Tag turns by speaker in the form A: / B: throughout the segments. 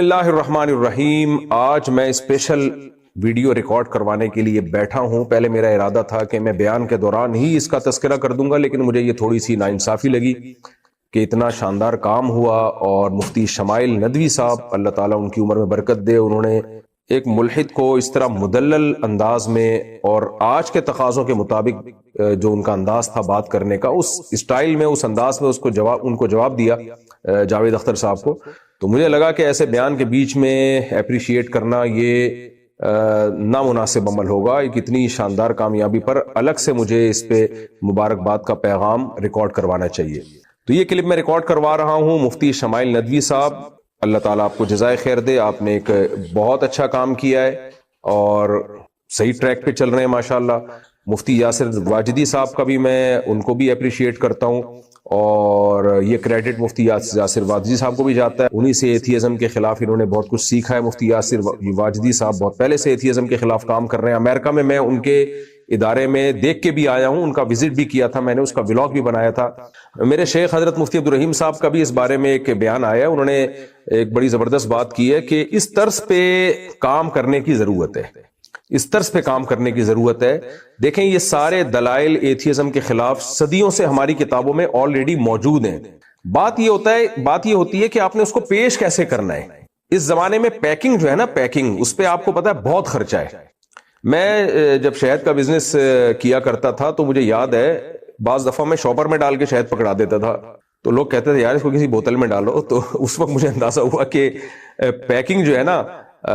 A: اللہ الرحمن الرحیم. آج میں اسپیشل ویڈیو ریکارڈ کروانے کے لیے بیٹھا ہوں. پہلے میرا ارادہ تھا کہ میں بیان کے دوران ہی اس کا تذکرہ کر دوں گا، لیکن مجھے یہ تھوڑی سی ناانصافی لگی کہ اتنا شاندار کام ہوا اور مفتی شمائل ندوی صاحب، اللہ تعالیٰ ان کی عمر میں برکت دے، انہوں نے ایک ملحد کو اس طرح مدلل انداز میں اور آج کے تقاضوں کے مطابق جو ان کا انداز تھا بات کرنے کا، اس اسٹائل میں، اس انداز میں ان کو جواب دیا جاوید اختر صاحب کو. تو مجھے لگا کہ ایسے بیان کے بیچ میں اپریشیٹ کرنا یہ نامناسب عمل ہوگا. ایک اتنی شاندار کامیابی پر الگ سے مجھے اس پہ مبارکباد کا پیغام ریکارڈ کروانا چاہیے. تو یہ کلپ میں ریکارڈ کروا رہا ہوں. مفتی شمائل ندوی صاحب، اللہ تعالیٰ آپ کو جزائے خیر دے. آپ نے ایک بہت اچھا کام کیا ہے اور صحیح ٹریک پہ چل رہے ہیں ماشاءاللہ. مفتی یاسر واجدی صاحب کا بھی میں ان کو بھی اپریشیٹ کرتا ہوں، اور یہ کریڈٹ مفتی یاسر واجدی صاحب کو بھی جاتا ہے. انہی سے ایتھیزم کے خلاف انہوں نے بہت کچھ سیکھا ہے. مفتی یاسر واجدی صاحب بہت پہلے سے ایتھیزم کے خلاف کام کر رہے ہیں. امریکہ میں ان کے ادارے میں دیکھ کے بھی آیا ہوں، ان کا وزٹ بھی کیا تھا میں نے، اس کا ولاگ بھی بنایا تھا. میرے شیخ حضرت مفتی عبدالرحیم صاحب کا بھی اس بارے میں ایک بیان آیا ہے. انہوں نے ایک بڑی زبردست بات کی ہے کہ اس طرز پہ کام کرنے کی ضرورت ہے، اس طرز پہ کام کرنے کی ضرورت ہے. دیکھیں، یہ سارے دلائل ایتھیزم کے خلاف صدیوں سے ہماری کتابوں میں آلریڈی موجود ہیں. بات یہ ہوتی ہے کہ آپ نے اس کو پیش کیسے کرنا ہے. اس زمانے میں پیکنگ جو ہے نا، پیکنگ، اس پہ آپ کو پتا ہے بہت خرچہ ہے. میں جب شہد کا بزنس کیا کرتا تھا تو مجھے یاد ہے بعض دفعہ میں شاپر میں ڈال کے شہد پکڑا دیتا تھا، تو لوگ کہتے تھے یار اس کو کسی بوتل میں ڈالو. تو اس وقت مجھے اندازہ ہوا کہ پیکنگ جو ہے نا،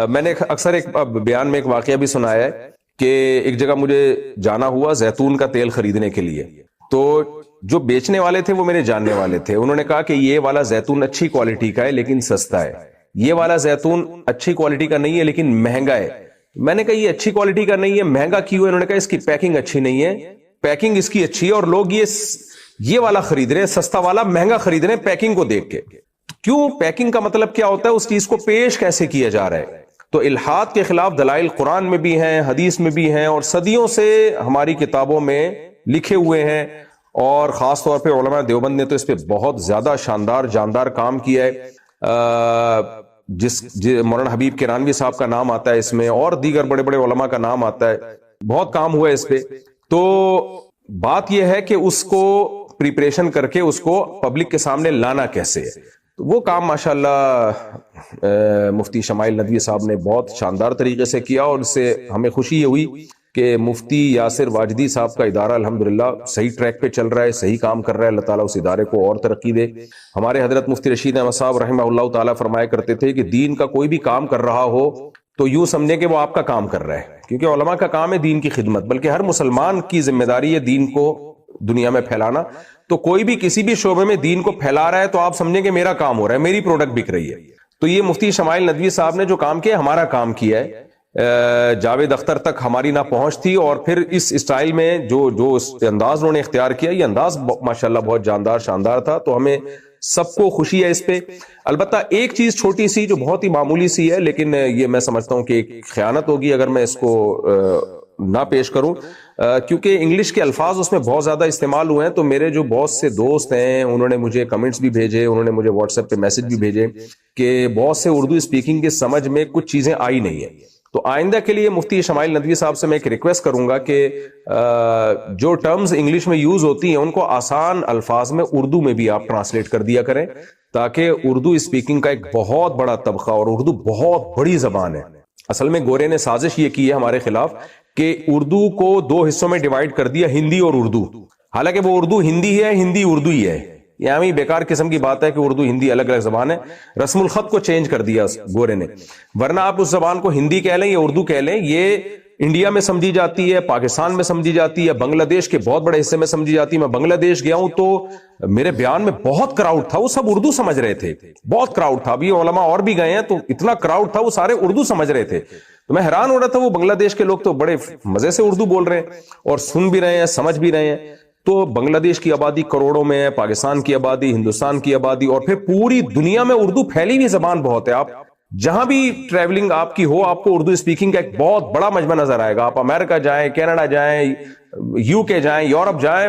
A: میں نے اکثر ایک بیان میں ایک واقعہ بھی سنایا ہے کہ ایک جگہ مجھے جانا ہوا زیتون کا تیل خریدنے کے لیے. تو جو بیچنے والے تھے وہ میرے جاننے والے تھے. انہوں نے کہا کہ یہ والا زیتون اچھی کوالٹی کا ہے لیکن سستا ہے، یہ والا زیتون اچھی کوالٹی کا نہیں ہے لیکن مہنگا ہے. میں نے کہا یہ اچھی کوالٹی کا نہیں ہے، مہنگا کیوں ہے؟ انہوں نے کہا اس کی پیکنگ اچھی نہیں ہے، پیکنگ اس کی اچھی ہے اور لوگ یہ والا خرید رہے ہیں، سستا والا مہنگا خرید رہے ہیں پیکنگ کو دیکھ کے. کیوں؟ پیکنگ کا مطلب کیا ہوتا ہے؟ اس چیز کو پیش کیسے کیا جا رہا ہے. تو الحاد کے خلاف دلائل قرآن میں بھی ہیں، حدیث میں بھی ہیں، اور صدیوں سے ہماری کتابوں میں لکھے ہوئے ہیں. اور خاص طور پہ علماء دیوبند نے تو اس پہ بہت زیادہ شاندار جاندار کام کیا ہے. مولانا حبیب کرانوی صاحب کا نام آتا ہے اس میں، اور دیگر بڑے بڑے علماء کا نام آتا ہے. بہت کام ہوا ہے اس پہ. تو بات یہ ہے کہ اس کو پریپریشن کر کے اس کو پبلک کے سامنے لانا کیسے ہے. تو وہ کام ماشاءاللہ مفتی شمائل ندوی صاحب نے بہت شاندار طریقے سے کیا، اور اس سے ہمیں خوشی یہ ہوئی کہ مفتی یاسر واجدی صاحب کا ادارہ الحمدللہ صحیح ٹریک پہ چل رہا ہے، صحیح کام کر رہا ہے. اللہ تعالیٰ اس ادارے کو اور ترقی دے. ہمارے حضرت مفتی رشید احمد صاحب رحمہ اللہ تعالیٰ فرمایا کرتے تھے کہ دین کا کوئی بھی کام کر رہا ہو تو یوں سمجھے کہ وہ آپ کا کام کر رہا ہے، کیونکہ علماء کا کام ہے دین کی خدمت، بلکہ ہر مسلمان کی ذمہ داری ہے دین کو دنیا میں پھیلانا. تو کوئی بھی کسی بھی شعبے میں دین کو پھیلا رہا ہے تو آپ سمجھیں کہ میرا کام ہو رہا ہے، میری پروڈکٹ بک رہی ہے. تو یہ مفتی شمائل ندوی صاحب نے جو کام کیا، ہمارا کام کیا ہے. جاوید اختر تک ہماری نہ پہنچ تھی، اور پھر اس اسٹائل میں جو انداز انہوں نے اختیار کیا، یہ انداز ماشاءاللہ بہت جاندار شاندار تھا. تو ہمیں سب کو خوشی ہے اس پہ. البتہ ایک چیز چھوٹی سی جو بہت ہی معمولی سی ہے، لیکن یہ میں سمجھتا ہوں کہ ایک خیانت ہوگی اگر میں اس کو نہ پیش کروں، کیونکہ انگلش کے الفاظ اس میں بہت زیادہ استعمال ہوئے ہیں. تو میرے جو بہت سے دوست ہیں انہوں نے مجھے کمنٹس بھی بھیجے، انہوں نے مجھے واٹس ایپ پہ میسج بھی بھیجے کہ بہت سے اردو اسپیکنگ کی سمجھ میں کچھ چیزیں آئی نہیں ہیں. تو آئندہ کے لیے مفتی شمائل ندوی صاحب سے میں ایک ریکویسٹ کروں گا کہ جو ٹرمز انگلش میں یوز ہوتی ہیں ان کو آسان الفاظ میں اردو میں بھی آپ ٹرانسلیٹ کر دیا کریں، تاکہ اردو اسپیکنگ کا ایک بہت بڑا طبقہ، اور اردو بہت بڑی زبان ہے. اصل میں گورے نے سازش یہ کی ہے ہمارے خلاف کہ اردو کو دو حصوں میں ڈیوائیڈ کر دیا، ہندی اور اردو. حالانکہ وہ اردو ہندی ہے، ہندی اردو ہی ہے. یہ بیکار قسم کی بات ہے کہ اردو ہندی الگ الگ زبان ہے. رسم الخط کو چینج کر دیا گورے نے. ورنہ آپ اس زبان کو ہندی کہہ لیں یا اردو کہہ لیں، یہ انڈیا میں سمجھی جاتی ہے، پاکستان میں سمجھی جاتی ہے، بنگلہ دیش کے بہت بڑے حصے میں سمجھی جاتی ہے. میں بنگلہ دیش گیا ہوں تو میرے بیان میں بہت کراؤڈ تھا، وہ سب اردو سمجھ رہے تھے، بہت کراؤڈ تھا. ابھی علماء اور بھی گئے ہیں تو اتنا کراؤڈ تھا، وہ سارے اردو سمجھ رہے تھے. تو میں حیران ہو رہا تھا، وہ بنگلہ دیش کے لوگ تو بڑے مزے سے اردو بول رہے ہیں اور سن بھی رہے ہیں، سمجھ بھی رہے ہیں. تو بنگلہ دیش کی آبادی کروڑوں میں ہے، پاکستان کی آبادی، ہندوستان کی آبادی، اور پھر پوری دنیا میں اردو پھیلی ہوئی زبان بہت ہے. آپ جہاں بھی ٹریولنگ آپ کی ہو، آپ کو اردو اسپیکنگ کا ایک بہت بڑا مجمع نظر آئے گا. آپ امریکہ جائیں، کینیڈا جائیں، یو کے جائیں، یورپ جائیں،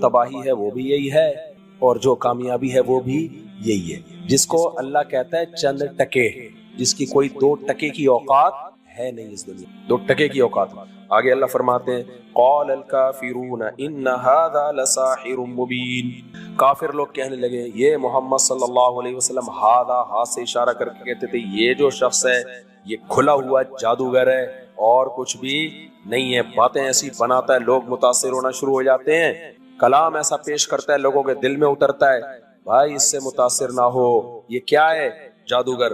B: تباہی ہے وہ بھی یہی ہے اور جو کامیابی ہے وہ بھی یہی ہے. جس کو اللہ کہتا ہے چند ٹکے، جس کی کوئی 2 ٹکے کی اوقات ہے نہیں اس دنیا، 2 ٹکے کی اوقات. آگے اللہ فرماتے ہیں قال الکافرون ان ھذا لساحر مبین. کافر لوگ کہنے لگے یہ محمد صلی اللہ علیہ وسلم، ھذا ہاتھ سے اشارہ کر کے کہتے تھے یہ جو شخص ہے یہ کھلا ہوا جادوگر ہے اور کچھ بھی نہیں ہے. باتیں ایسی بناتا ہے لوگ متاثر ہونا شروع ہو جاتے ہیں، کلام ایسا پیش کرتا ہے لوگوں کے دل میں اترتا ہے. بھائی اس سے متاثر نہ ہو، یہ کیا ہے؟ جادوگر.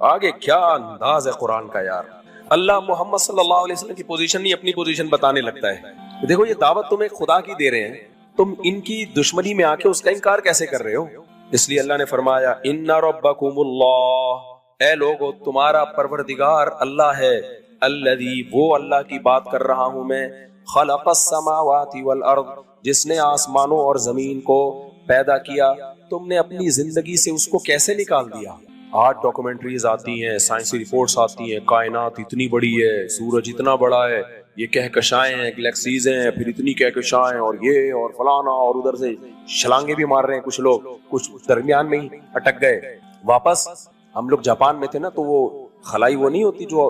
B: آگے کیا انداز ہے قرآن کا یار. اللہ محمد صلی اللہ علیہ وسلم کی پوزیشن نہیں اپنی پوزیشن بتانے لگتا ہے. دیکھو یہ دعوت تمہیں خدا کی دے رہے ہیں، تم ان کی دشمنی میں آ کے اس کا انکار کیسے کر رہے ہو؟ اس لیے اللہ نے فرمایا ان ربکم اللہ، اے لوگو تمہارا پروردگار اللہ ہے، الذی وہ اللہ کی بات کر رہا ہوں میں، خلق السماوات والارض جس نے آسمانوں اور زمین کو پیدا کیا. تم نے اپنی زندگی سے اس کو کیسے نکال دیا؟ آج ڈاکومنٹریز آتی ہیں، سائنسی رپورٹس آتی ہیں، کائنات اتنی بڑی ہے، سورج اتنا بڑا ہے، یہ کہکشائیں ہیں، گلیکسیز ہیں، پھر اتنی کہکشائیں اور یہ اور فلانا، اور ادھر سے چھلانگے بھی مار رہے ہیں کچھ لوگ، کچھ درمیان میں ہی اٹک گئے. واپس ہم لوگ جاپان میں تھے نا، تو وہ خلائی وہ نہیں ہوتی جو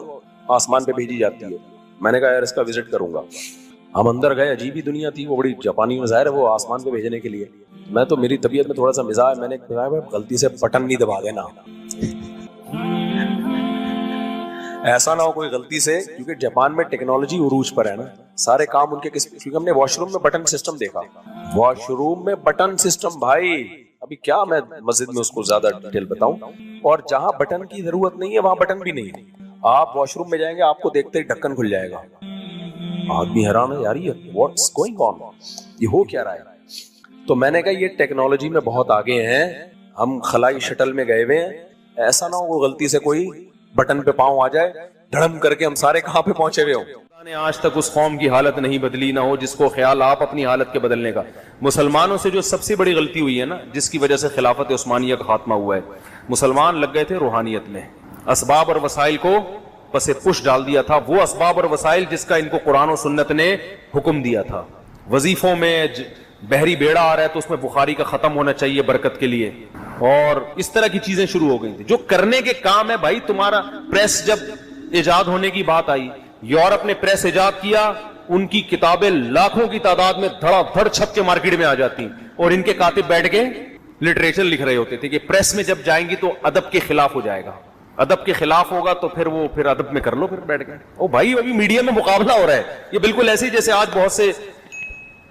B: آسمان پہ بھیجی جاتی ہے، میں نے کہا یار اس کا وزٹ کروں گا. ہم اندر گئے، عجیب ہی دنیا تھی وہ، بڑی جاپانی میں ظاہر ہے وہ آسمان پہ بھیجنے کے لیے. میں تو میری طبیعت میں تھوڑا سا مزاج، میں نے کہا غلطی سے بٹن نہیں دبا دینا، ایسا نہ ہو کوئی غلطی سے، کیونکہ جاپان میں ٹیکنالوجی عروج پر ہے نا، سارے کام ان کے کیونکہ ہم نے واش روم میں بٹن سسٹم دیکھا، واش روم میں بٹن سسٹم. بھائی ابھی کیا میں مسجد میں اس کو زیادہ ڈیٹیل بتاؤں، اور جہاں بٹن کی ضرورت نہیں ہے وہاں بٹن بھی نہیں ہے. آپ واش روم میں جائیں گے آپ کو دیکھتے ہی ڈھکن کھل جائے گا. آدمی حیران ہے یار یہ واٹس گوئنگ آن، یہ ہو کیا رہا ہے. تو میں نے کہا یہ ٹیکنالوجی میں بہت آگے ہیں، ہم خلائی شٹل میں گئے ہوئے ہیں، ایسا نہ ہو غلطی سے کوئی بٹن پہ پاؤں آ جائے دھڑم کر کے ہم سارے کہاں پہ پہنچے ہوئے ہوں.
C: آج تک اس قوم کی حالت نہیں بدلی نہ ہو جس کو خیال آپ اپنی حالت کے بدلنے کا. مسلمانوں سے جو سب سے بڑی غلطی ہوئی ہے نا، جس کی وجہ سے خلافت عثمانیہ کا خاتمہ ہوا ہے، مسلمان لگ گئے تھے روحانیت میں، اسباب اور وسائل کو پس پش ڈال دیا تھا. وہ اسباب اور وسائل جس کا ان کو قرآن و سنت نے حکم دیا تھا. وظیفوں میں بحری بیڑا آ رہا ہے تو اس میں بخاری کا ختم ہونا چاہیے برکت کے لیے، اور اس طرح کی چیزیں شروع ہو گئی تھی جو کرنے کے کام ہے. بھائی تمہارا پریس جب ایجاد ہونے کی بات آئی، یورپ نے پریس ایجاد کیا، ان کی کتابیں لاکھوں کی تعداد میں دھڑا دھڑ چھپ کے مارکیٹ میں آ جاتی، اور ان کے کاتب بیٹھ کے لٹریچر لکھ رہے ہوتے تھے کہ پریس میں جب جائیں گی تو ادب کے خلاف ہو جائے گا، ادب کے خلاف ہوگا تو پھر ادب میں کر لو. پھر بیٹھ گئے. او بھائی ابھی میڈیا میں مقابلہ ہو رہا ہے. یہ بالکل ایسے ہی جیسے آج بہت سے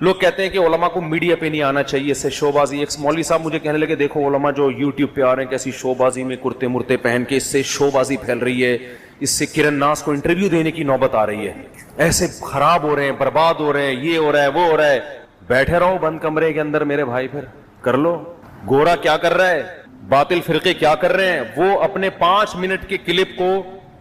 C: لوگ کہتے ہیں کہ علماء کو میڈیا پہ نہیں آنا چاہیے، اس سے شو بازی. ایک مولوی صاحب مجھے کہنے لگے دیکھو علماء جو یوٹیوب پہ آ رہے ہیں کیسی شو بازی میں کرتے مرتے پہن کے، اس سے شو بازی پھیل رہی ہے، اس سے کرن ناز کو انٹرویو دینے کی نوبت آ رہی ہے، ایسے خراب ہو رہے ہیں، برباد ہو رہے ہیں، یہ ہو رہا ہے وہ ہو رہا ہے. بیٹھے رہو بند کمرے کے اندر میرے بھائی، پھر کر لو. گورا کیا کر رہا ہے، باطل فرقے کیا کر رہے ہیں، وہ اپنے 5 منٹ کے کلپ کو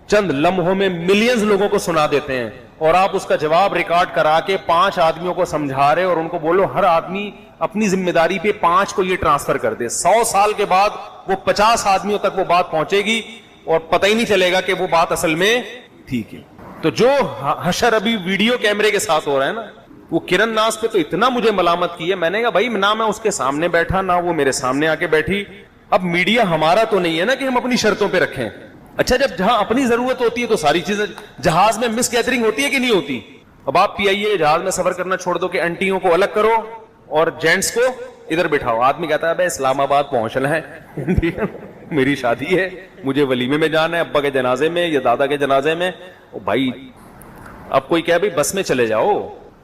C: چند لمحوں میں ملینز لوگوں کو سنا دیتے ہیں، اور آپ اس کا جواب ریکارڈ کرا کے 5 آدمیوں کو سمجھا رہے، اور ان کو بولو ہر آدمی اپنی ذمہ داری پہ 5 کو یہ ٹرانسفر کر دے. 100 سال کے بعد وہ 50 آدمیوں تک وہ بات پہنچے گی اور پتہ ہی نہیں چلے گا کہ وہ بات اصل میں ٹھیک ہے. تو جو حشر ابھی ویڈیو کیمرے کے ساتھ ہو رہا ہے نا، وہ کرن ناز پہ تو اتنا مجھے ملامت کی ہے. میں نے کہا بھائی نہ میں اس کے سامنے بیٹھا نہ وہ میرے سامنے آ کے بیٹھی. اب میڈیا ہمارا تو نہیں ہے نا کہ ہم اپنی شرطوں پہ رکھیں. اچھا جب جہاں اپنی ضرورت ہوتی ہے تو ساری چیزیں، جہاز میں مس گیدرنگ ہوتی ہے کہ نہیں ہوتی؟ اب آپ پی آئی اے جہاز میں سفر کرنا چھوڑ دو کہ انٹیوں کو الگ کرو اور جینٹس کو ادھر بٹھاؤ. آدمی کہتا ہے بھائی اسلام آباد پہنچنا ہے، میری شادی ہے، مجھے ولیمے میں جانا ہے، ابا کے جنازے میں یا دادا کے جنازے میں. بھائی اب کوئی کہے بھائی بس میں چلے جاؤ،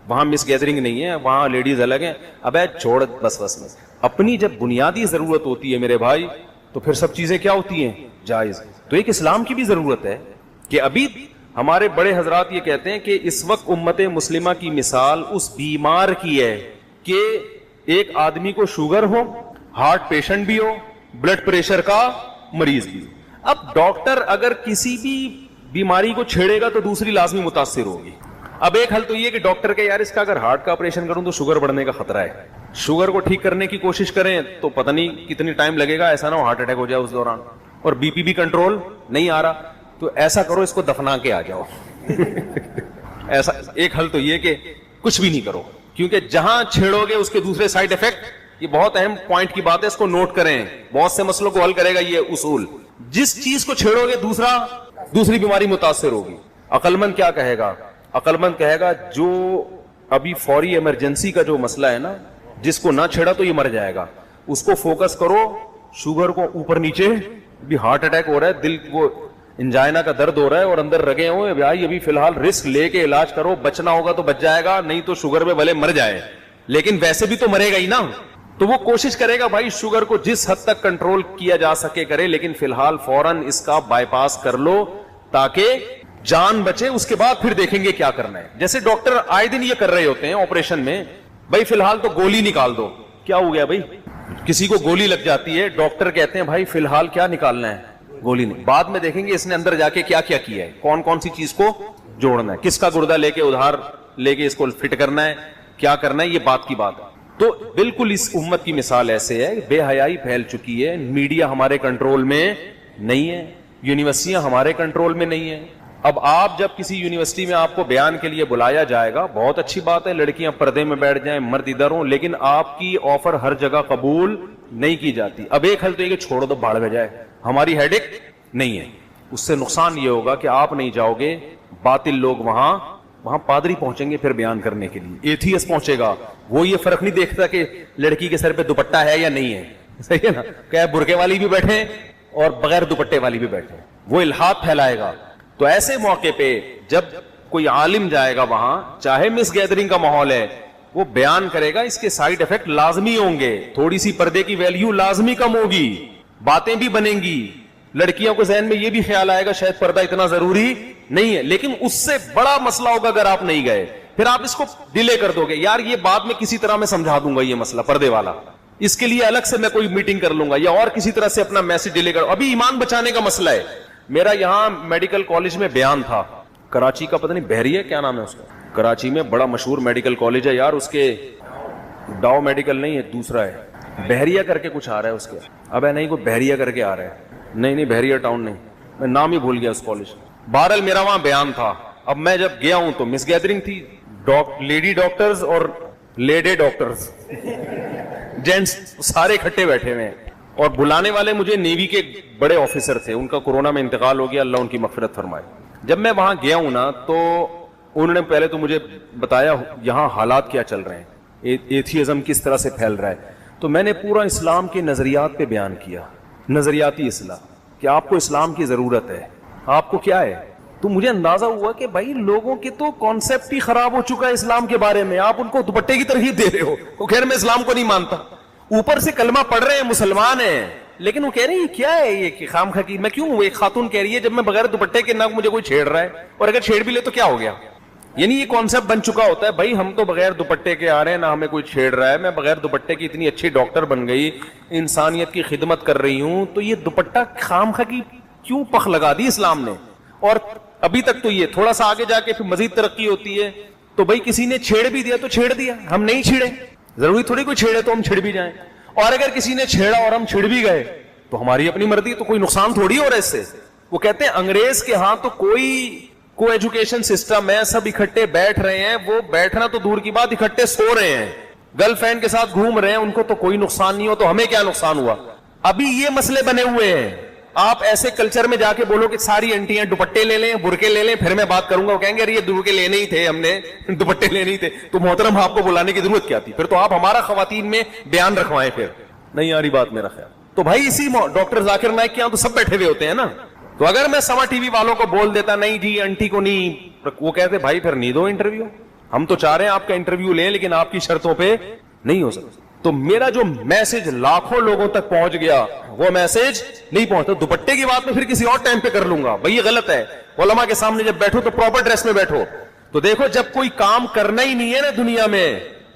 C: وہاں مس گیدرنگ نہیں ہے، وہاں لیڈیز الگ ہیں. ابے چھوڑ بس میں. اپنی جب بنیادی ضرورت ہوتی ہے میرے بھائی تو پھر سب چیزیں کیا ہوتی ہیں؟ جائز. تو ایک اسلام کی بھی ضرورت ہے کہ ابھی ہمارے بڑے حضرات یہ کہتے ہیں کہ اس وقت امت مسلمہ کی مثال اس بیمار کی ہے کہ ایک آدمی کو شوگر ہو، ہارٹ پیشنٹ بھی ہو، بلڈ پریشر کا مریض بھی. اب ڈاکٹر اگر کسی بھی بیماری کو چھیڑے گا تو دوسری لازمی متاثر ہوگی. اب ایک حل تو یہ کہ ڈاکٹر کہ یار اس کا اگر ہارٹ کا آپریشن کروں تو شوگر بڑھنے کا خطرہ ہے، شوگر کو ٹھیک کرنے کی کوشش کریں تو پتہ نہیں کتنی ٹائم لگے گا، ایسا نہ ہو ہارٹ اٹیک ہو جائے اس دوران، اور بی پی بھی کنٹرول نہیں آ رہا تو ایسا کرو اس کو دفنا کے آ جاؤ. ایسا ایک حل تو یہ کہ کچھ بھی نہیں کرو، کیونکہ جہاں چھیڑو گے اس کے دوسرے سائڈ افیکٹ, یہ بہت اہم پوائنٹ کی بات ہے, اس کو نوٹ کریں, بہت سے مسئلوں کو حل کرے گا یہ اصول. جس چیز کو چھیڑو گے دوسری بیماری متاثر ہوگی. عقل مند کیا کہے گا؟ عقل مند کہے گا جو ابھی فوری ایمرجنسی کا جو مسئلہ ہے نا, جس کو نہ چھیڑا تو یہ مر جائے گا, اس کو فوکس کرو. شوگر کو اوپر نیچے, بھی ہارٹ اٹیک ہو رہا ہے, دل کو انجائنا کا درد ہو رہا ہے اور اندر رگے ہوئے, بھائی ابھی فی الحال رسک لے کے علاج کرو, بچنا ہوگا تو بچ جائے گا, نہیں تو شوگر میں بھلے مر جائے, لیکن ویسے بھی تو مرے گا ہی نا. تو وہ کوشش کرے گا بھائی شوگر کو جس حد تک کنٹرول کیا جا سکے کرے, لیکن فی الحال فوراً اس کا بائی پاس کر لو تاکہ جان بچے, اس کے بعد پھر دیکھیں گے کیا کرنا ہے. جیسے ڈاکٹر آئے دن یہ کر رہے ہوتے ہیں آپریشن میں, بھائی فی الحال تو گولی نکال دو. کیا ہو گیا بھائی؟ کسی کو گولی لگ جاتی ہے, ڈاکٹر کہتے ہیں بھائی فی الحال کیا نکالنا ہے؟ گولی نہیں. بعد میں دیکھیں گے اس نے اندر جا کے کیا کیا کیا ہے, کون کون سی چیز کو جوڑنا ہے, کس کا گردہ لے کے ادھار لے کے اس کو فٹ کرنا ہے, کیا کرنا ہے, یہ بات کی بات ہے. تو بالکل اس امت کی مثال ایسے ہے, بے حیائی پھیل چکی ہے, میڈیا ہمارے کنٹرول میں نہیں ہے, یونیورسٹیاں ہمارے کنٹرول میں نہیں ہے. اب آپ جب کسی یونیورسٹی میں آپ کو بیان کے لیے بلایا جائے گا, بہت اچھی بات ہے, لڑکیاں پردے میں بیٹھ جائیں, مرد ادھر ہوں, لیکن آپ کی آفر ہر جگہ قبول نہیں کی جاتی. اب ایک حل تو یہ کہ چھوڑ دو, بھاڑ میں جائے, ہماری ہیڈک نہیں ہے. اس سے نقصان یہ ہوگا کہ آپ نہیں جاؤ گے, باطل لوگ وہاں پادری پہنچیں گے پھر بیان کرنے کے لیے, ایتھیس پہنچے گا, وہ یہ فرق نہیں دیکھتا کہ لڑکی کے سر پہ دوپٹہ ہے یا نہیں ہے, صحیح ہے نا, کہ برقعے والی بھی بیٹھے اور بغیر دوپٹے والی بھی بیٹھے, وہ الحاد پھیلائے گا. تو ایسے موقع پہ جب کوئی عالم جائے گا وہاں, چاہے مس گیدرنگ کا ماحول ہے, وہ بیان کرے گا, اس کے سائیڈ افیکٹ لازمی ہوں گے, تھوڑی سی پردے کی ویلیو لازمی کم ہوگی, باتیں بھی بنیں گی, لڑکیوں کو ذہن میں یہ بھی خیال آئے گا شاید پردہ اتنا ضروری نہیں ہے, لیکن اس سے بڑا مسئلہ ہوگا اگر آپ نہیں گئے, پھر آپ اس کو ڈیلے کر دو گے. یار یہ بات میں کسی طرح میں سمجھا دوں گا, یہ مسئلہ پردے والا, اس کے لیے الگ سے میں کوئی میٹنگ کر لوں گا, یا اور کسی طرح سے اپنا میسج ڈیلے کر. ابھی ایمان بچانے کا مسئلہ ہے. میرا یہاں میڈیکل کالج میں بیان تھا, کراچی کا, پتہ نہیں بحریہ کیا نام ہے اس کا, کراچی میں بڑا مشہور میڈیکل کالج ہے یار, اس کے ڈاؤ میڈیکل نہیں ہے, دوسرا ہے, بحریہ کر کے کچھ آ رہا ہے اس کے. اب ہے نہیں, کوئی بحریہ کر کے آ رہا ہے, نہیں بحریہ ٹاؤن نہیں, میں نام ہی بھول گیا اس کالج. بہرحال میرا وہاں بیان تھا. اب میں جب گیا ہوں تو مس گیدرنگ تھی, لیڈی ڈاکٹرز اور لیڈی ڈاکٹرز, جینٹس سارے اکٹھے بیٹھے ہوئے ہیں, اور بلانے والے مجھے نیوی کے بڑے آفیسر تھے, ان کا کورونا میں انتقال ہو گیا, اللہ ان کی مغفرت فرمائے. جب میں وہاں گیا ہوں نا, تو انہوں نے پہلے تو مجھے بتایا یہاں حالات کیا چل رہے ہیں, ایتھیزم کس طرح سے پھیل رہا ہے. تو میں نے پورا اسلام کے نظریات پہ بیان کیا, نظریاتی اصلاح, کہ آپ کو اسلام کی ضرورت ہے, آپ کو کیا ہے. تو مجھے اندازہ ہوا کہ بھائی لوگوں کے تو کانسیپٹ ہی خراب ہو چکا ہے اسلام کے بارے میں, آپ ان کو دوپٹے کی ترغیب دے رہے ہو. وہ خیر میں اسلام کو نہیں مانتا, اوپر سے کلمہ پڑھ رہے ہیں, مسلمان ہیں, لیکن وہ کہہ رہی ہے کیا ہے یہ کہ خام خا کی, میں کیوں, ایک خاتون کہہ رہی ہے جب میں بغیر دوپٹے کے نہ مجھے کوئی چھیڑ رہا ہے, اور اگر چھیڑ بھی لے تو کیا ہو گیا. یعنی یہ کانسیپٹ بن چکا ہوتا ہے, بھائی ہم تو بغیر دوپٹے کے آ رہے ہیں, نہ ہمیں کوئی چھیڑ رہا ہے, میں بغیر دوپٹے کی اتنی اچھی ڈاکٹر بن گئی, انسانیت کی خدمت کر رہی ہوں, تو یہ دوپٹہ خام خا کی کیوں پخ لگا دی اسلام نے. اور ابھی تک تو یہ تھوڑا سا آگے جا کے پھر مزید ترقی ہوتی ہے, تو بھائی کسی نے چھیڑ بھی دیا تو چھیڑ دیا, ہم نہیں چھیڑے, ضروری تھوڑی کوئی چھیڑے تو ہم چھڑ بھی جائیں. اور اگر کسی نے چھیڑا اور ہم چھڑ بھی گئے تو ہماری اپنی مرضی, تو کوئی نقصان تھوڑی ہو رہا ہے اس سے. وہ کہتے ہیں انگریز کے ہاں تو کوئی ایجوکیشن سسٹم ہے, سب اکٹھے بیٹھ رہے ہیں, وہ بیٹھنا تو دور کی بات, اکٹھے سو رہے ہیں, گرل فرینڈ کے ساتھ گھوم رہے ہیں, ان کو تو کوئی نقصان نہیں ہو, تو ہمیں کیا نقصان ہوا. ابھی یہ مسئلے بنے ہوئے ہیں. آپ ایسے کلچر میں جا کے بولو کہ ساری انٹیاں دوپٹے لے لیں, برقعے لے لیں, پھر میں بات کروں گا, وہ کہیں گے یہ برقعے لینے ہی تھے, ہم نے دوپٹے لینے ہی تھے, تو محترم آپ کو بلانے کی ضرورت کیا تھی, پھر تو آپ ہمارا خواتین میں بیان رکھوائیں, پھر نہیں آ رہی بات میرا خیال. تو بھائی اسی ڈاکٹر ذاکر نائک کے یہاں تو سب بیٹھے ہوئے ہوتے ہیں نا, تو اگر میں سما ٹی وی والوں کو بول دیتا نہیں جی انٹی کو نہیں, وہ کہتے بھائی پھر نہیں دو انٹرویو, ہم تو چاہ رہے ہیں آپ کا انٹرویو لیں, لیکن آپ کی شرطوں پہ نہیں ہو سکتا. تو میرا جو میسج لاکھوں لوگوں تک پہنچ گیا, وہ میسج نہیں پہنچتا. دوپٹے کی بات میں پھر کسی اور ٹائم پہ کر لوں گا, بھائی یہ غلط ہے. علماء کے سامنے جب بیٹھو تو پراپر ڈریس میں بیٹھو. تو دیکھو جب کوئی کام کرنا ہی نہیں ہے نا دنیا میں,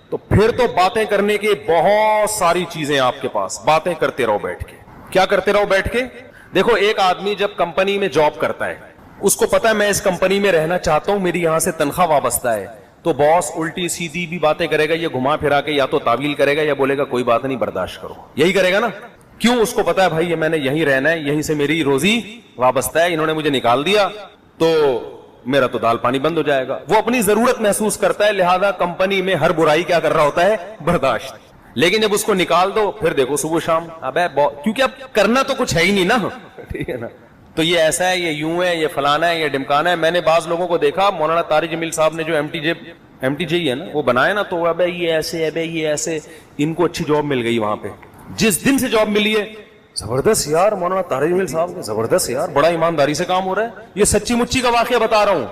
C: تو پھر تو باتیں کرنے کی بہت ساری چیزیں آپ کے پاس, باتیں کرتے رہو بیٹھ کے. کیا کرتے رہو بیٹھ کے؟ دیکھو ایک آدمی جب کمپنی میں جاب کرتا ہے, اس کو پتا ہے میں اس کمپنی میں رہنا چاہتا ہوں, میری یہاں سے تنخواہ وابستہ ہے, تو باس الٹی سیدھی بھی باتیں کرے گا, یہ گھما پھرا کے یا تو تعویل کرے گا یا بولے گا کوئی بات نہیں برداشت کرو, یہی کرے گا نا. کیوں؟ اس کو پتا ہے بھائی یہ میں نے یہیں رہنا ہے, یہیں سے میری روزی وابستہ ہے, انہوں نے مجھے نکال دیا, تو میرا تو دال پانی بند ہو جائے گا. وہ اپنی ضرورت محسوس کرتا ہے, لہذا کمپنی میں ہر برائی کیا کر رہا ہوتا ہے, برداشت. لیکن جب اس کو نکال دو پھر دیکھو صبح شام, کیونکہ اب کرنا تو کچھ ہے ہی نہیں نا, ٹھیک ہے نا. تو یہ ایسا ہے, یہ یوں ہے, یہ فلانا ہے, یہ ڈمکانا ہے. میں نے بعض لوگوں کو دیکھا, مولانا طارق جمیل صاحب نے جو ایم ٹی جے ہے نا وہ بنایا نا, تو ابے یہ ایسے, ابے یہ ایسے, ان کو اچھی جاب مل گئی وہاں پہ. جس دن سے جاب ملی ہے, زبردست یار, مولانا طارق جمیل صاحب نے زبردست یار, بڑا ایمانداری سے کام ہو رہا ہے, یہ سچی مچی کا واقعہ بتا رہا ہوں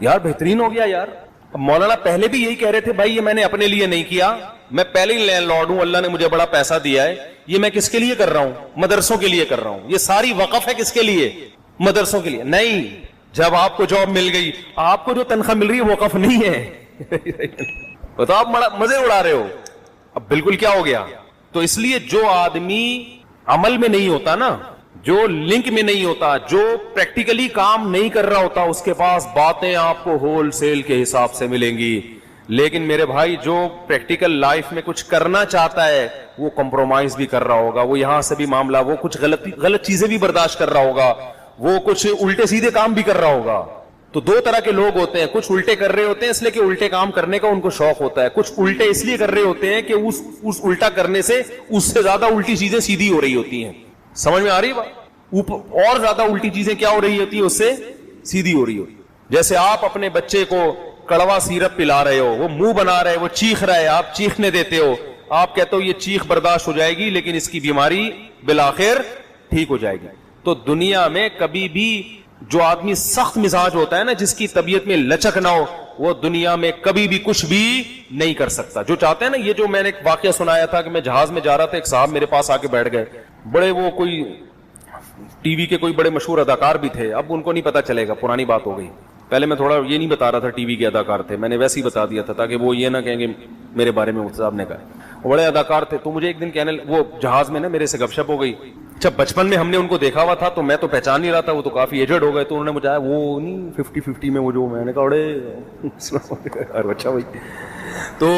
C: یار, بہترین ہو گیا یار. اب مولانا پہلے بھی یہی کہہ رہے تھے, بھائی یہ میں نے اپنے لیے نہیں کیا, میں پہلے ہی لینڈ لارڈ ہوں, اللہ نے مجھے بڑا پیسہ دیا ہے, یہ میں کس کے لیے کر رہا ہوں, مدرسوں کے لیے کر رہا ہوں, یہ ساری وقف ہے کس کے لیے, مدرسوں کے لیے. نہیں, جب آپ کو جاب مل گئی, آپ کو جو تنخواہ مل رہی ہے وقف نہیں ہے, تو آپ مزے اڑا رہے ہو. اب بالکل کیا ہو گیا. تو اس لیے جو آدمی عمل میں نہیں ہوتا نا, جو لنک میں نہیں ہوتا, جو پریکٹیکلی کام نہیں کر رہا ہوتا, اس کے پاس باتیں آپ کو ہول سیل کے حساب سے ملیں گی. لیکن میرے بھائی جو پریکٹیکل لائف میں کچھ کرنا چاہتا ہے وہ کمپرومائز بھی کر رہا ہوگا, وہ یہاں سے بھی معاملہ, وہ کچھ غلط چیزیں بھی برداشت کر رہا ہوگا, وہ کچھ الٹے سیدھے کام بھی کر رہا ہوگا. تو دو طرح کے لوگ ہوتے ہیں, کچھ الٹے کر رہے ہوتے ہیں اس لیے کہ الٹے کام کرنے کا ان کو شوق ہوتا ہے, کچھ الٹے اس لیے کر رہے ہوتے ہیں کہ اس الٹا کرنے سے اس سے زیادہ الٹی چیزیں سیدھی ہو رہی ہوتی ہیں. سمجھ میں آ رہی ہے, اور زیادہ الٹی چیزیں کیا ہو رہی ہوتی ہیں, اس سے سیدھی ہو رہی ہوتی. جیسے آپ اپنے بچے کو کڑوا سیرپ پلا رہے ہو, وہ منہ بنا رہے, وہ چیخ رہا ہے, آپ چیخنے دیتے ہو, آپ کہتے ہو یہ چیخ برداشت ہو جائے گی لیکن اس کی بیماری بالآخر ٹھیک ہو جائے گی. تو دنیا میں کبھی بھی جو آدمی سخت مزاج ہوتا ہے نا, جس کی طبیعت میں لچک نہ ہو, وہ دنیا میں کبھی بھی کچھ بھی نہیں کر سکتا. جو چاہتے ہیں نا, یہ جو میں نے ایک واقعہ سنایا تھا کہ میں جہاز میں جا رہا تھا, ایک صاحب میرے پاس آ کے بیٹھ گئے, بڑے وہ کوئی ٹی وی کے کوئی بڑے مشہور اداکار بھی تھے, اب ان کو نہیں پتا چلے گا, پرانی بات ہو گئی. پہلے میں تھوڑا یہ نہیں بتا رہا تھا ٹی وی کے اداکار تھے, میں نے ویسے ہی بتا دیا تھا تاکہ وہ یہ نہ کہیں گے میرے بارے میں مفتی صاحب نے کہا. وہ بڑے اداکار تھے, تو مجھے ایک دن کہنے, وہ جہاز میں نا میرے سے گپ شپ ہو گئی. جب بچپن میں ہم نے ان کو دیکھا ہوا تھا تو میں تو پہچان نہیں رہا تھا, وہ تو کافی ایجڈ ہو گئے, تو انہوں نے مجھے وہ نہیں 50-50 میں وہ جو, میں نے کہا اڑے اچھا بھائی. تو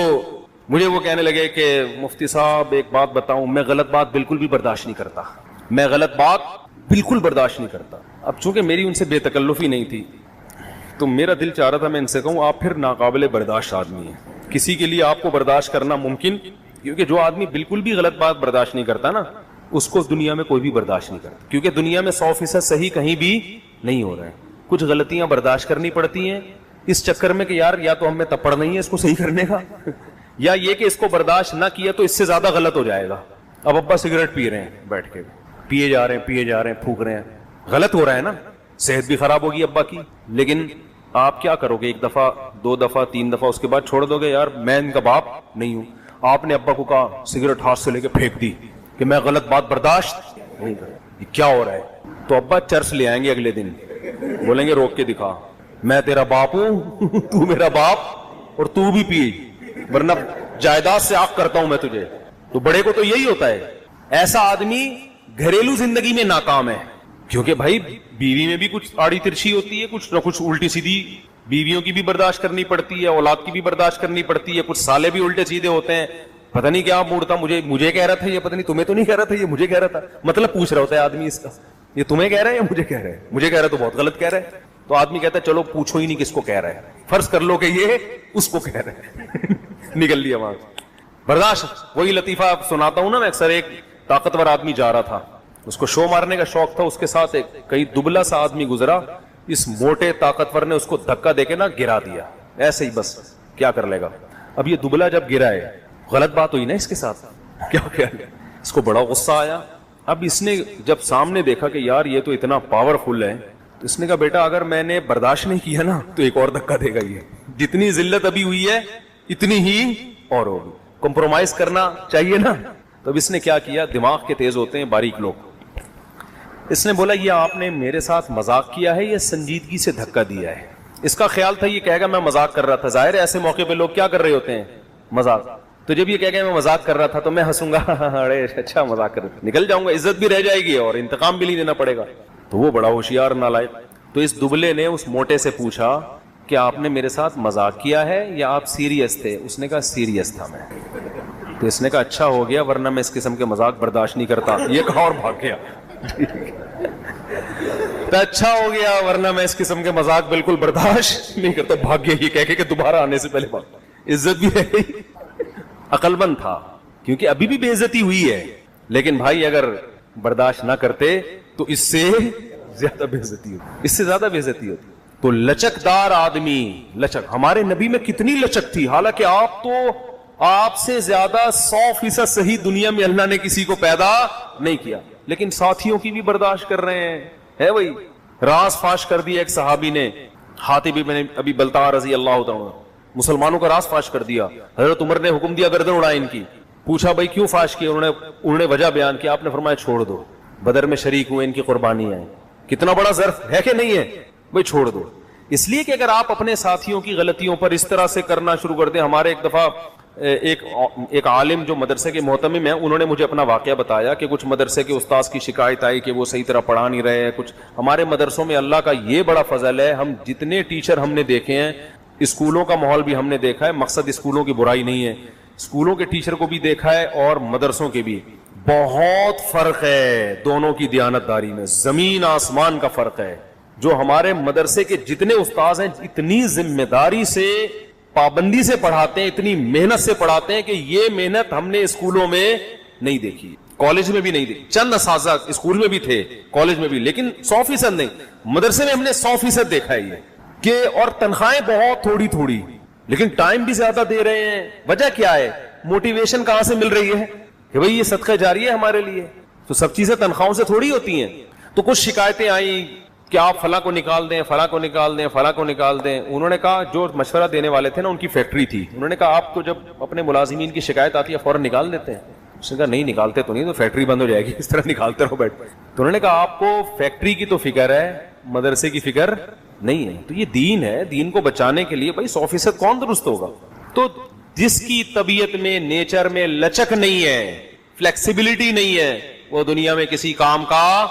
C: مجھے وہ کہنے لگے کہ مفتی صاحب ایک بات بتاؤں, میں غلط بات بالکل بھی برداشت نہیں کرتا, میں غلط بات بالکل برداشت نہیں کرتا. اب چونکہ میری ان سے بے تکلفی نہیں تھی تو میرا دل چاہ رہا تھا میں ان سے کہوں آپ پھر ناقابل برداشت آدمی ہیں, کسی کے لیے آپ کو برداشت کرنا ممکن, کیونکہ جو آدمی بالکل بھی غلط بات برداشت نہیں کرتا نا, اس کو دنیا میں کوئی بھی برداشت نہیں کرتا, کیونکہ دنیا میں 100% صحیح کہیں بھی نہیں ہو رہا ہے, کچھ غلطیاں برداشت کرنی پڑتی ہیں اس چکر میں کہ یار یا تو ہم میں تپڑ نہیں ہے اس کو صحیح کرنے کا, یا یہ کہ اس کو برداشت نہ کیا تو اس سے زیادہ غلط ہو جائے گا. اب ابا سگریٹ پی رہے ہیں بیٹھ کے, پیے جا رہے ہیں, پھونک رہے ہیں, غلط ہو رہا ہے نا, صحت بھی خراب ہوگی ابا کی, لیکن آپ کیا کرو گے, ایک دفعہ 2 دفعہ 3 دفعہ, اس کے بعد چھوڑ دو گے یار میں ان کا باپ نہیں ہوں. آپ نے ابا کو کہا, سگریٹ ہاتھ سے لے کے پھینک دی کہ میں غلط بات برداشت نہیں کر, یہ کیا ہو رہا ہے, تو ابا چرس لے آئیں گے اگلے دن, بولیں گے روک کے دکھا, میں تیرا باپ ہوں تو میرا باپ, اور تو بھی پی, ورنہ جائیداد سے آگ کرتا ہوں میں تجھے. تو بڑے کو تو یہی ہوتا ہے. ایسا آدمی گھریلو زندگی میں ناکام ہے, کیونکہ بھائی بیوی میں بھی کچھ آڑی ترچھی ہوتی ہے, کچھ نہ کچھ الٹی سیدھی, بیویوں کی بھی برداشت کرنی پڑتی ہے, اولاد کی بھی برداشت کرنی پڑتی ہے, کچھ سالے بھی الٹے سیدھے ہوتے ہیں, پتہ نہیں کیا موڑ تھا, مجھے کہہ رہا تھا یہ, پتہ نہیں تمہیں تو نہیں کہہ رہا تھا یہ, مجھے کہہ رہا تھا, مطلب پوچھ رہا ہوتا ہے آدمی اس کا, یہ تمہیں کہہ رہا ہے یا مجھے کہہ رہا ہے, مجھے کہہ رہا ہے تو بہت غلط کہہ رہا ہے. تو آدمی کہتا ہے چلو پوچھو ہی نہیں کس کو کہہ رہا ہے, فرض کر لو کہ یہ اس کو کہہ رہا ہے, نکل لیا وہاں برداشت. وہی لطیفہ سناتا ہوں نا میں اکثر, ایک طاقتور آدمی جا رہا تھا, اس کو شو مارنے کا شوق تھا, اس کے ساتھ ایک کئی دبلا سا آدمی گزرا, اس موٹے طاقتور نے اس کو دھکا دے کے نا گرا دیا, ایسے ہی بس کیا کر لے گا. اب یہ دبلا جب گرا ہے, غلط بات ہوئی نا اس کے ساتھ, کیا اس کو بڑا غصہ آیا. اب اس نے جب سامنے دیکھا کہ یار یہ تو اتنا پاورفل ہے, تو اس نے کہا بیٹا اگر میں نے برداشت نہیں کیا نا تو ایک اور دھکا دے گا, یہ جتنی ذلت ابھی ہوئی ہے اتنی ہی اور ہوگی, کمپرومائز کرنا چاہیے نا. تو اب اس نے کیا کیا, دماغ کے تیز ہوتے ہیں باریک لوگ, اس نے بولا یہ آپ نے میرے ساتھ مذاق کیا ہے یا سنجیدگی سے دھکا دیا ہے. اس کا خیال تھا یہ کہے گا میں مذاق کر رہا تھا, ظاہر ہے ایسے موقع پہ لوگ کیا کر رہے ہوتے ہیں, مذاق. تو جب یہ کہے گا میں مذاق کر رہا تھا تو میں ہنسوں گا, ارے اچھا مذاق کر رہا, نکل جاؤں گا, عزت بھی رہ جائے گی اور انتقام بھی نہیں دینا پڑے گا. تو وہ بڑا ہوشیار نالائق. تو اس دبلے نے اس موٹے سے پوچھا کہ آپ نے میرے ساتھ مذاق کیا ہے یا آپ سیریس تھے. اس نے کہا سیریس تھا میں. تو اس نے کہا اچھا ہو گیا, ورنہ میں اس قسم کے مذاق برداشت نہیں کرتا. یہ کہا اور بھاگ گیا.
B: تو اچھا ہو گیا، ورنہ میں اس قسم کے مذاق بالکل برداشت نہیں کرتا. بھاگ گیا یہ کہہ کے کہ دوبارہ آنے سے پہلے بھاگ. عزت بھی رہ گئی. عقل مند تھا کیونکہ ابھی بھی بے عزتی ہوئی ہے، لیکن بھائی اگر برداشت نہ کرتے تو اس سے زیادہ بے عزتی ہوتی، اس سے زیادہ بے عزتی ہوتی. تو لچکدار آدمی، لچک، ہمارے نبی میں کتنی لچک تھی، حالانکہ آپ سے زیادہ 100% صحیح دنیا میں اللہ نے کسی کو پیدا نہیں کیا، لیکن ساتھیوں کی بھی برداشت کر رہے ہیں. ہے وہی راز فاش کر دیا ایک صحابی نے، حاتب بن ابی بلتع رضی اللہ تعالیٰ، مسلمانوں کا راز فاش کر دیا. حضرت عمر نے حکم دیا گردن اڑائے ان کی. پوچھا بھائی کیوں فاش کیا؟ انہوں نے وجہ بیان کیا. آپ نے فرمایا چھوڑ دو، بدر میں شریک ہوئے، ان کی قربانی ہے. کتنا بڑا ظرف ہے کہ نہیں ہے بھائی، چھوڑ دو. اس لیے کہ اگر آپ اپنے ساتھیوں کی غلطیوں پر اس طرح سے کرنا شروع کر دیں. ہمارے ایک دفعہ ایک عالم جو مدرسے کے محتمم ہیں، انہوں نے مجھے اپنا واقعہ بتایا کہ کچھ مدرسے کے استاذ کی شکایت آئی کہ وہ صحیح طرح پڑھا نہیں رہے ہیں. کچھ ہمارے مدرسوں میں اللہ کا یہ بڑا فضل ہے، ہم جتنے ٹیچر ہم نے دیکھے ہیں، اسکولوں کا ماحول بھی ہم نے دیکھا ہے، مقصد اسکولوں کی برائی نہیں ہے، اسکولوں کے ٹیچر کو بھی دیکھا ہے اور مدرسوں کے بھی. بہت فرق ہے دونوں کی دیانتداری میں، زمین آسمان کا فرق ہے. جو ہمارے مدرسے کے جتنے استاذ ہیں اتنی ذمہ داری سے، پابندی سے پڑھاتے ہیں، اتنی محنت سے پڑھاتے ہیں کہ یہ محنت ہم نے اسکولوں میں نہیں دیکھی، کالج میں بھی نہیں دیکھی. چند اساتذہ اسکول میں بھی تھے، کالج میں بھی، لیکن 100% نہیں. مدرسے میں ہم نے 100% دیکھا ہے یہ کہ، اور تنخواہیں بہت تھوڑی تھوڑی، لیکن ٹائم بھی زیادہ دے رہے ہیں. وجہ کیا ہے؟ موٹیویشن کہاں سے مل رہی ہے کہ بھئی یہ صدقہ جاری ہے ہمارے لیے. تو سب چیزیں تنخواہوں سے تھوڑی ہوتی ہیں. تو کچھ شکایتیں آئیں کہ آپ فلاں کو نکال دیں، فلاں کو نکال دیں، فلاں کو نکال دیں. انہوں نے کہا، جو مشورہ دینے والے تھے نا، ان کی فیکٹری تھی، انہوں نے کہا آپ تو جب اپنے ملازمین کی شکایت آتی ہے فوراً نکال دیتے ہیں. اس نے کہا نہیں نکالتے تو نہیں، تو فیکٹری بند ہو جائے گی، اس طرح نکالتے رہو بیٹھ. تو انہوں نے کہا آپ کو فیکٹری کی تو فکر ہے، مدرسے کی فکر نہیں ہے. تو یہ دین ہے، دین کو بچانے کے لیے بھائی 100% کون درست ہوگا؟ تو جس کی طبیعت میں، نیچر میں لچک نہیں ہے، فلیکسیبلٹی نہیں ہے، وہ دنیا میں کسی کام کا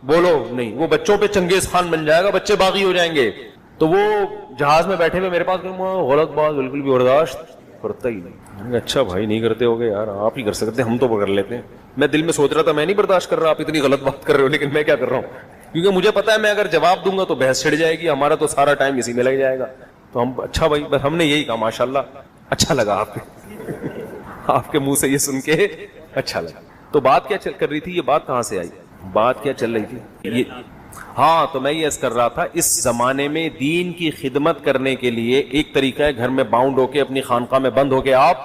B: بولو نہیں. وہ بچوں پہ چنگیز خان بن جائے گا، بچے باغی ہو جائیں گے. تو وہ جہاز میں بیٹھے ہوئے میرے پاس، غلط بات بالکل بھی برداشت کرتا ہی نہیں. اچھا بھائی نہیں کرتے ہوگے یار، آپ ہی کر سکتے، ہم تو کر لیتے ہیں. میں دل میں سوچ رہا تھا میں نہیں برداشت کر رہا، آپ اتنی غلط بات کر رہے ہو، لیکن میں کیا کر رہا ہوں، کیونکہ مجھے پتا ہے میں اگر جواب دوں گا تو بحث چھڑ جائے گی، ہمارا تو سارا ٹائم اسی میں لگ جائے گا. تو ہم اچھا بھائی، بس ہم نے یہی کہا ماشاءاللہ اچھا لگا آپ کے منہ سے یہ سن کے اچھا لگا. تو بات کیا کر رہی تھی، یہ بات کہاں سے آئی، بات کیا چل رہی تھی یہ؟ ہاں، تو میں یہ عرض کر رہا تھا، اس زمانے میں دین کی خدمت کرنے کے لیے ایک طریقہ ہے گھر میں باؤنڈ ہو کے اپنی خانقاہ میں بند ہو کے آپ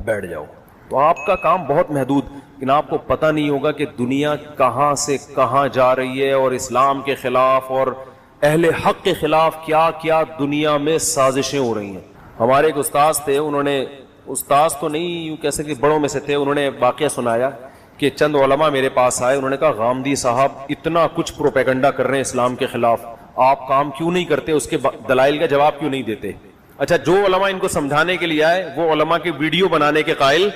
B: بیٹھ جاؤ. تو آپ کا کام بہت محدود، لیکن آپ کو پتہ نہیں ہوگا کہ دنیا کہاں سے کہاں جا رہی ہے، اور اسلام کے خلاف اور اہل حق کے خلاف کیا کیا دنیا میں سازشیں ہو رہی ہیں. ہمارے ایک استاذ تھے، انہوں نے، استاذ تو نہیں یوں کہہ سکتے بڑوں میں سے تھے، انہوں نے واقعہ سنایا کہ چند علماء میرے پاس آئے، انہوں نے کہا غامدی صاحب اتنا کچھ پروپیگنڈا کر رہے ہیں اسلام کے خلاف، آپ کام کیوں نہیں کرتے، اس کے دلائل کا جواب کیوں نہیں دیتے؟ اچھا، جو علماء ان کو سمجھانے کے لیے آئے وہ علماء کے ویڈیو بنانے کے قائل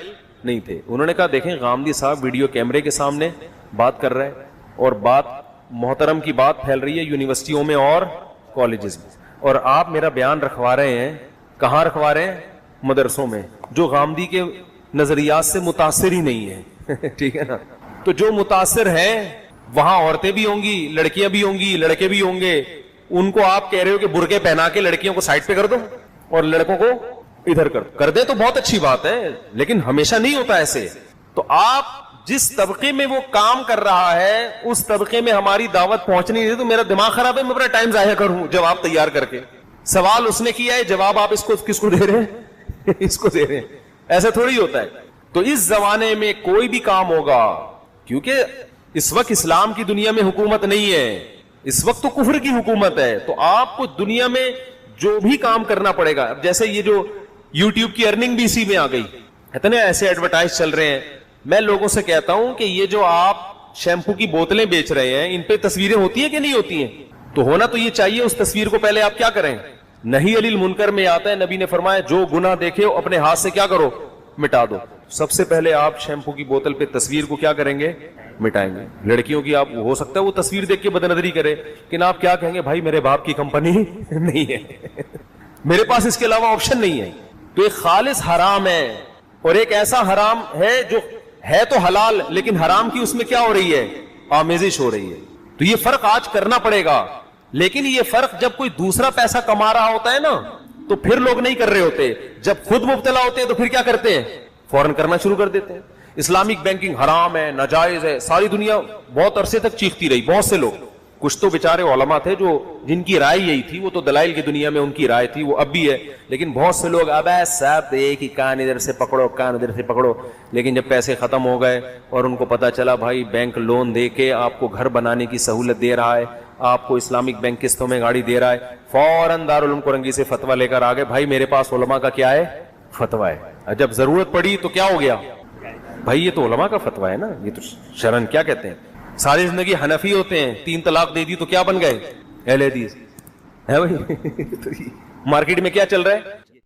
B: نہیں تھے. انہوں نے کہا دیکھیں غامدی صاحب ویڈیو کیمرے کے سامنے بات کر رہے ہیں، اور بات محترم کی بات پھیل رہی ہے یونیورسٹیوں میں اور کالجز میں، اور آپ میرا بیان رکھوا رہے ہیں، کہاں رکھوا رہے ہیں؟ مدرسوں میں، جو غامدی کے نظریات سے متاثر ہی نہیں ہے. ٹھیک ہے نا؟ تو جو متاثر ہیں وہاں عورتیں بھی ہوں گی، لڑکیاں بھی ہوں گی، لڑکے بھی ہوں گے. ان کو آپ کہہ رہے ہو کہ برقعے پہنا کے لڑکیوں کو سائڈ پہ کر دو اور لڑکوں کو ادھر کر دے، تو بہت اچھی بات ہے، لیکن ہمیشہ نہیں ہوتا ایسے. تو آپ جس طبقے میں وہ کام کر رہا ہے اس طبقے میں ہماری دعوت پہنچنی نہیں، تو میرا دماغ خراب ہے، میں اپنا ٹائم ضائع کروں جواب تیار کر کے. سوال اس نے کیا ہے، جواب آپ اس کو کس کو دے رہے ہیں؟ اس کو دے رہے ہیں. ایسا تھوڑی ہوتا ہے. تو اس زمانے میں کوئی بھی کام ہوگا، کیونکہ اس وقت اسلام کی دنیا میں حکومت نہیں ہے، اس وقت تو کفر کی حکومت ہے. تو آپ کو دنیا میں جو بھی کام کرنا پڑے گا. اب جیسے یہ جو یوٹیوب کی ارننگ بھی اسی میں آ گئی، اتنے ایسے ایڈورٹائز چل رہے ہیں. میں لوگوں سے کہتا ہوں کہ یہ جو آپ شیمپو کی بوتلیں بیچ رہے ہیں، ان پہ تصویریں ہوتی ہیں کہ نہیں ہوتی ہیں؟ تو ہونا تو یہ چاہیے. اس تصویر کو پہلے آپ کیا کریں؟ نہیں علی المنکر میں آتا ہے، نبی نے فرمایا جو گناہ دیکھے ہو اپنے ہاتھ سے کیا کرو؟ مٹا دو. سب سے پہلے آپ شیمپو کی بوتل پہ تصویر کو کیا کریں گے؟ مٹائیں گے. لڑکیوں کی آپ ہو سکتا ہے وہ تصویر دیکھ کے بدنظری کرے، لیکن آپ کیا کہیں گے؟ بھائی میرے باپ کی کمپنی نہیں ہے، میرے پاس اس کے علاوہ آپشن نہیں ہے. تو ایک خالص حرام ہے، اور ایک ایسا حرام ہے جو ہے تو حلال لیکن حرام کی اس میں کیا ہو رہی ہے؟ آمیزش ہو رہی ہے.
C: تو یہ فرق آج کرنا پڑے گا. لیکن یہ فرق جب کوئی دوسرا پیسہ کما رہا ہوتا ہے نا تو پھر لوگ نہیں کر رہے ہوتے. جب خود مبتلا ہوتے ہیں تو پھر کیا کرتے ہیں؟ فوراً کرنا شروع کر دیتے ہیں. اسلامک بینکنگ حرام ہے, ناجائز ہے, ساری دنیا بہت عرصے تک چیختی رہی. بہت سے لوگ, کچھ تو بیچارے علماء تھے جو جن کی رائے یہی تھی, وہ تو دلائل کی دنیا میں ان کی رائے تھی, وہ اب بھی ہے. لیکن بہت سے لوگ اب صاحب ایک ہی کان ادھر سے پکڑو, کان ادھر سے پکڑو. لیکن جب پیسے ختم ہو گئے اور ان کو پتا چلا بھائی بینک لون دے کے آپ کو گھر بنانے کی سہولت دے رہا ہے, آپ کو اسلامک بینک قسطوں میں گاڑی دے رہا ہے, فوراً دارالعلوم کرنگی سے فتویٰ لے کر آ گئے, بھائی میرے پاس علماء کا کیا ہے؟ فتویٰ ہے. جب ضرورت پڑی تو کیا ہو گیا؟ بھائی یہ تو علماء کا فتویٰ ہے نا, یہ تو شرعن کیا کہتے ہیں. ساری زندگی حنفی ہوتے ہیں, 3 طلاق دے دی تو کیا بن گئے؟ اہل حدیث ہے بھائی. مارکیٹ میں کیا چل رہا ہے؟